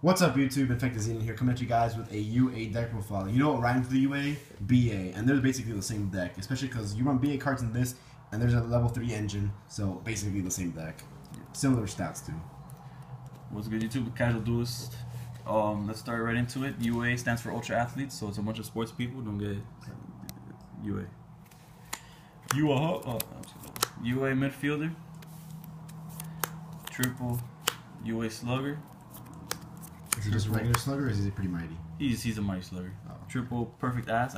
What's up, YouTube? Infected Xenon here, coming at you guys with a UA deck profile. You know what rhymes with the UA? BA, and they're basically the same deck, especially because you run BA cards in this, and there's a level 3 engine, so basically the same deck. Similar stats too. What's good, YouTube? Casual Duelist. Let's start right into it. UA stands for Ultra Athletes, so it's a bunch of sports people. Don't get UA. UA midfielder. Triple UA slugger. Is he just a regular slugger, or is he pretty mighty? He's a mighty slugger. Oh. Triple perfect ace.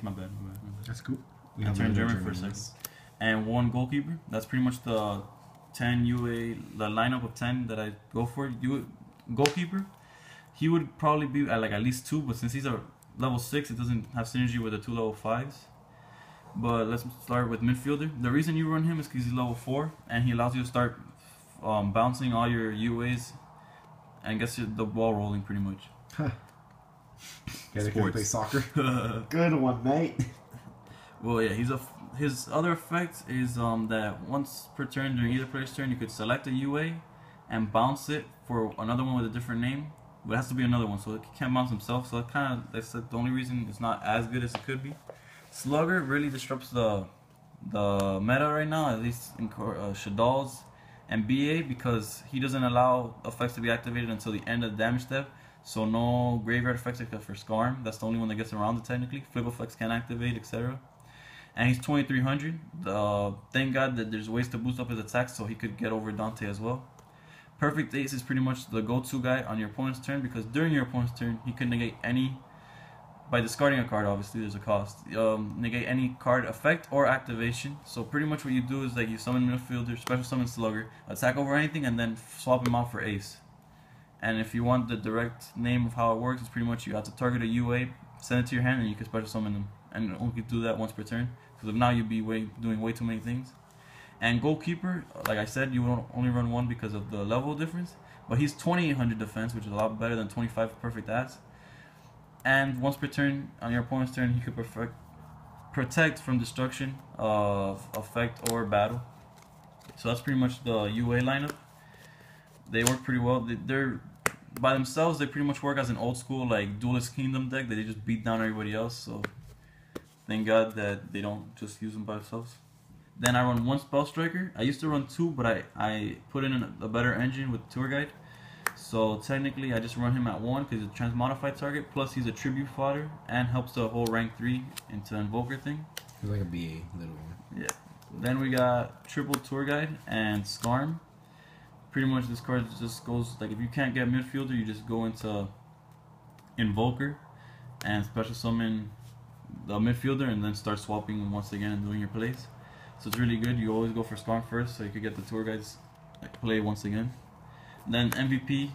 My bad. That's cool. I turned German for a second. And one goalkeeper. That's pretty much the 10 UA, the lineup of 10 that I go for. Goalkeeper. He would probably be at at least 2, but since he's a level 6, it doesn't have synergy with the 2 level 5s. But let's start with midfielder. The reason you run him is because he's level 4, and he allows you to start bouncing all your UAs and gets the ball rolling pretty much. Yeah, they can play soccer. Good one, mate. Well, yeah, his other effect is that once per turn during either player's turn, you could select a UA and bounce it for another one with a different name. But it has to be another one, so it can't bounce himself. So that's the only reason it's not as good as it could be. Slugger really disrupts the meta right now, at least in Shadal's and BA, because he doesn't allow effects to be activated until the end of the damage step. So no graveyard effects except for Skarm. That's the only one that gets around it technically. Flip effects can't activate, etc. And he's 2300. Thank God that there's ways to boost up his attacks so he could get over Dante as well. Perfect Ace is pretty much the go-to guy on your opponent's turn, because during your opponent's turn he can negate any, by discarding a card, obviously there's a cost, negate any card effect or activation. So pretty much what you do is you summon midfielder, special summon slugger, attack over anything, and then swap him out for Ace. And if you want the direct name of how it works, it's pretty much you have to target a UA, send it to your hand, and you can special summon them. And only do that once per turn, because if not, you'd be doing way too many things. And goalkeeper, like I said, you will only run one because of the level difference, but he's 2800 defense, which is a lot better than 25 perfect ass. And once per turn, on your opponent's turn, he could protect from destruction of effect or battle. So that's pretty much the UA lineup. They work pretty well. They're by themselves, they pretty much work as an old school Duelist Kingdom deck that they just beat down everybody else. So thank God that they don't just use them by themselves. Then I run one Spell Striker. I used to run 2, but I put in a better engine with Tour Guide. So technically I just run him at 1 because he's a transmodified target, plus he's a tribute fodder and helps the whole rank 3 into Invoker thing. He's like a BA little one. Yeah. Then we got triple Tour Guide and Skarm. Pretty much this card just goes, if you can't get midfielder, you just go into Invoker and special summon the midfielder and then start swapping once again and doing your plays. So it's really good. You always go for Skarm first so you could get the Tour Guide's play once again. Then MVP,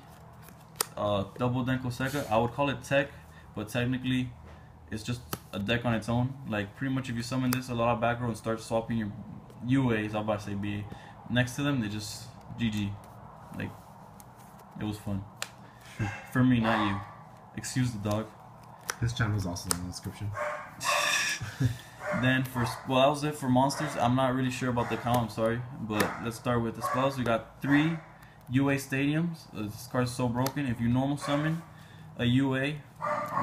double Denko Sekka. I would call it tech, but technically it's just a deck on its own. Pretty much if you summon this a lot of back row and start swapping your UAs, I'm about to say BA, next to them, they just GG. It was fun. For me, not you. Excuse the dog. His channel is also in the description. Then that was it for monsters. I'm not really sure about the count, I'm sorry. But let's start with the spells. We got 3 UA stadiums. This card's so broken. If you normal summon a UA,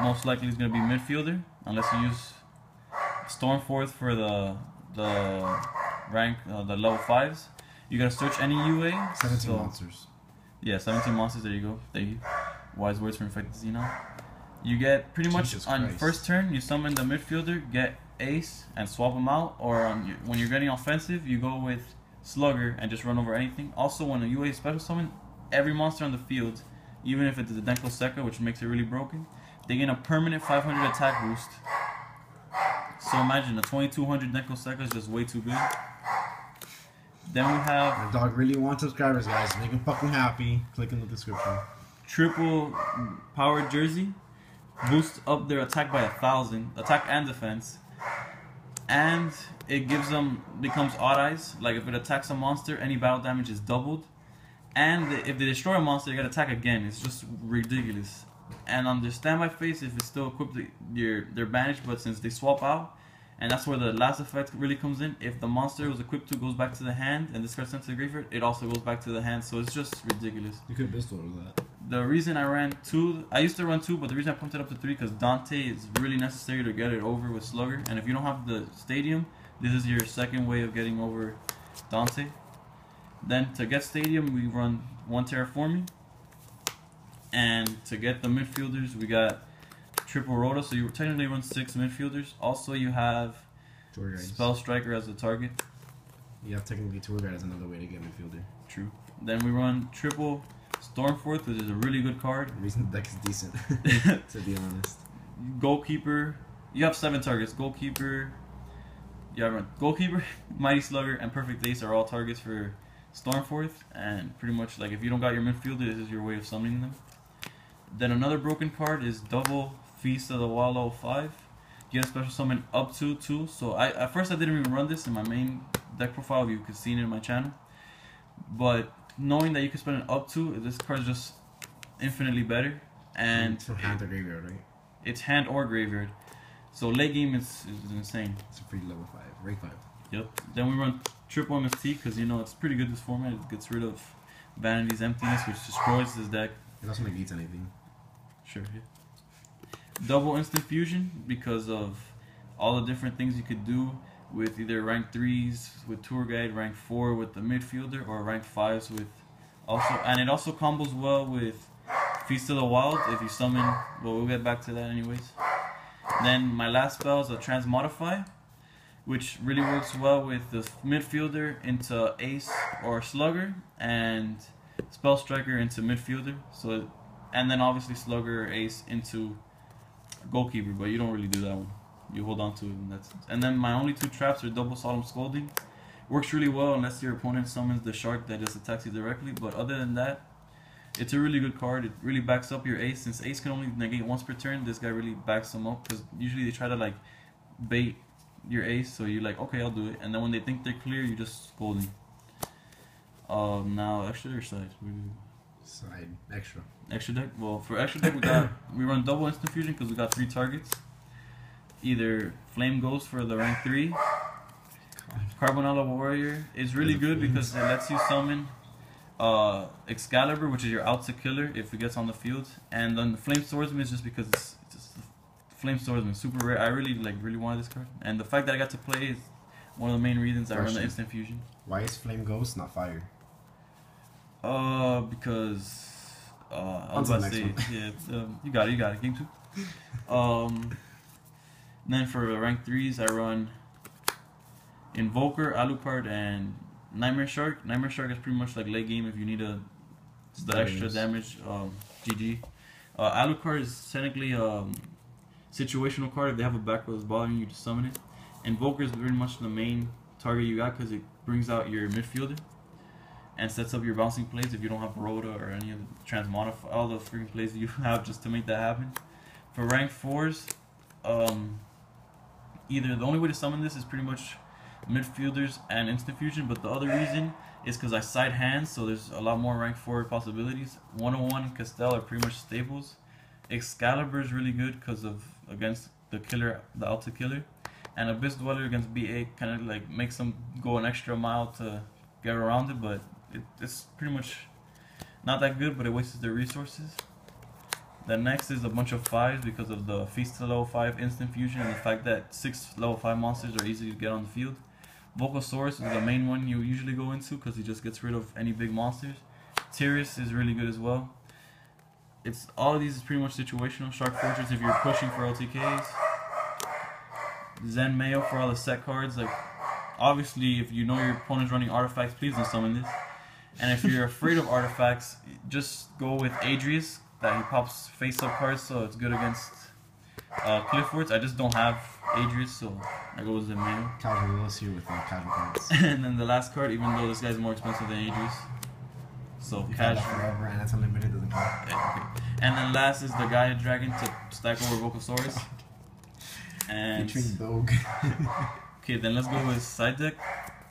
most likely it's going to be midfielder, unless you use Stormforth for the rank, the level 5s. You gotta search any UA. 17 monsters. Yeah, 17 monsters, there you go. Thank you. Wise words for Infected Xenon. You get pretty much on first turn, you summon the midfielder, get Ace, and swap them out. Or when you're getting offensive, you go with Slugger and just run over anything. Also, when a UA special summon, every monster on the field, even if it's the Denko Sekka, which makes it really broken, they gain a permanent 500 attack boost. So imagine a 2200 Denko Sekka is just way too good. Then we have... My dog really wants subscribers, guys. Make him fucking happy. Click in the description. Triple powered jersey. Boosts up their attack by 1000. Attack and defense. And it becomes odd eyes. If it attacks a monster, any battle damage is doubled. And if they destroy a monster, they gotta attack again. It's just ridiculous. And on their standby phase, if it's still equipped, they're banished. But since they swap out, and that's where the last effect really comes in. If the monster was equipped to goes back to the hand and this card sent to the graveyard, it also goes back to the hand. So it's just ridiculous. You could pistol that. The reason I ran 2, I used to run 2, but the reason I pumped it up to 3 because Dante is really necessary to get it over with Slugger. And if you don't have the Stadium, this is your second way of getting over Dante. Then to get Stadium, we run 1 Terraforming. And to get the midfielders, we got triple Rhoda, so you technically run 6 midfielders. Also, you have Spell Striker as a target. You have technically Tour Guide as another way to get midfielder. True. Then we run triple Stormforth, which is a really good card. The reason the deck is decent, to be honest. Goalkeeper. You have 7 targets. Goalkeeper. You have Goalkeeper, Mighty Slugger, and Perfect Ace are all targets for Stormforth. And pretty much, like, if you don't got your midfielder, this is your way of summoning them. Then another broken card is double Feast of the Wild 05. You get a special summon up to 2. So at first I didn't even run this in my main deck profile. You could see it in my channel. But knowing that you can spend an up to, this card is just infinitely better. And it's from hand or graveyard, right? It's hand or graveyard. So late game is insane. It's a free level 5, rank 5. Yep. Then we run triple MST because you know it's pretty good this format. It gets rid of Vanity's Emptiness, which destroys this deck. It also negates anything. Sure. Yeah. Double Instant Fusion because of all the different things you could do with either rank 3s with Tour Guide, rank 4 with the midfielder, or rank 5s with also, and it also combos well with Feast of the Wild if you summon. Well, we'll get back to that anyways. Then my last spell is a Transmodify, which really works well with the midfielder into Ace or Slugger, and Spell Striker into midfielder. So, and then obviously Slugger or Ace into Goalkeeper, but you don't really do that one. You hold on to it in that sense. And then my only 2 traps are double Solemn Scolding. Works really well unless your opponent summons the shark that just attacks you directly. But other than that, it's a really good card. It really backs up your Ace. Since Ace can only negate once per turn, this guy really backs them up. Because usually they try to like bait your Ace, so you're like, okay, I'll do it. And then when they think they're clear, you just Scolding. Now extra deck side. Side extra. Extra deck. Well, for extra deck we run double Instant Fusion because we got 3 targets. Either Flame Ghost for the rank 3. Carbonella Warrior is really good because it lets you summon Excalibur, which is your out to killer if it gets on the field. And then the Flame Swordsman is just because it's just Flame Swordsman, super rare. I really wanted this card, and the fact that I got to play is one of the main reasons I run the Instant Fusion. Why is Flame Ghost not fire? Because I was about to say, yeah, you got it, game 2. Then for rank 3s, I run Invoker, Alucard, and Nightmare Shark. Nightmare Shark is pretty much like late game if you need the extra damage. GG. Alucard is technically situational card. If they have a back row that's bothering you, just summon it. Invoker is pretty much the main target you got because it brings out your midfielder and sets up your bouncing plays if you don't have Rhoda or any of the Transmodify, all the freaking plays that you have just to make that happen. For rank 4s, either the only way to summon this is pretty much midfielders and Instant Fusion, but the other reason is because I side hands, so there's a lot more rank 4 possibilities. 101 and Castell are pretty much staples. Excalibur is really good because of against the killer, the Alta killer, and Abyss Dweller against BA kind of like makes them go an extra mile to get around it, but it's pretty much not that good, but it wastes their resources. Then next is a bunch of 5s because of the Feast to level 5 Instant Fusion and the fact that 6 level 5 monsters are easy to get on the field. Volcasaurus is the main one you usually go into because he just gets rid of any big monsters. Tyrus is really good as well. It's all of these is pretty much situational. Shark Fortress if you're pushing for LTKs. Zen Mayo for all the set cards. Like obviously if you know your opponent's running artifacts, please don't summon this. And if you're afraid of artifacts, just go with Adrius. That he pops face-up cards, so it's good against Cliffwords. I just don't have Adrius, so I go with Mayo. Casual Willis here with casual cards. And then the last card, even though this guy's more expensive than Adrius. So casual. Forever, and that's unlimited, doesn't count. Okay. And then last is the Gaia Dragon to stack over Volcasaurus. And okay, then let's go with side deck.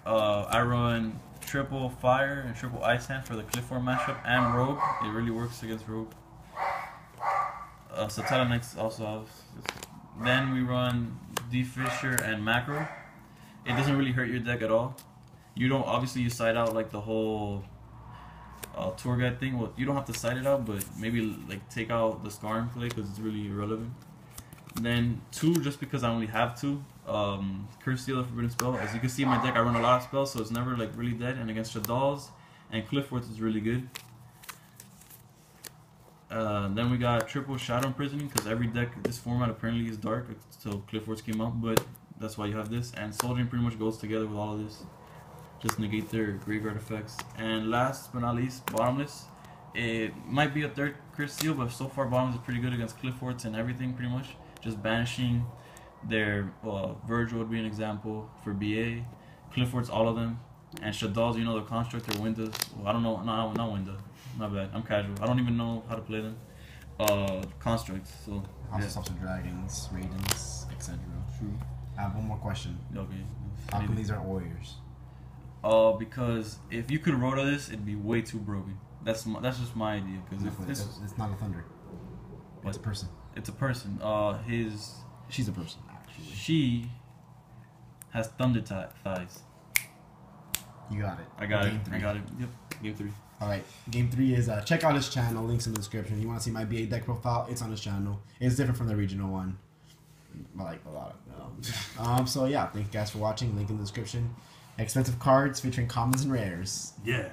I run triple Fire and triple Ice Hand for the Clifford matchup and Rogue. It really works against Rogue. Satella Knights also have. Then we run D-Fisher and Macro. It doesn't really hurt your deck at all. You don't, obviously you side out like the whole tour guide thing. Well, you don't have to cite it out, but maybe like take out the Scarring play because it's really irrelevant. Then 2, just because I only have 2. Curse Seal, the Forbidden Spell. As you can see in my deck, I run a lot of spells, so it's never like really dead. And against Shaddolls and Clifford's is really good. Then we got triple Shadow Imprisoning, because every deck this format apparently is dark, so Clifford's came out, but that's why you have this. And Soldiering pretty much goes together with all of this. Just negate their graveyard effects. And last but not least, Bottomless. It might be a third Curse Seal, but so far Bottomless is pretty good against Clifford's and everything pretty much. Just banishing their Virgil would be an example for BA. Clifford's all of them. And Shaddolls, you know, the Construct or Windows. Well, I don't know, no, not Window. My bad, I'm casual. I don't even know how to play them. Constructs, so. House of Dragons, Raidens, etc. True. I have one more question. Okay. How come these are warriors? Because if you could roto this, it'd be way too broken. That's just my idea. Because it's not a thunder. It's a person. It's a person. She's a person, actually. She has thunder thighs. You got it. I got it. I got it. Yep. Game 3. Alright, game 3 is check out his channel, links in the description. You want to see my BA deck profile, it's on his channel. It's different from the regional one. I like a lot of them. So yeah, thank you guys for watching, link in the description. Expensive cards featuring commons and rares. Yeah.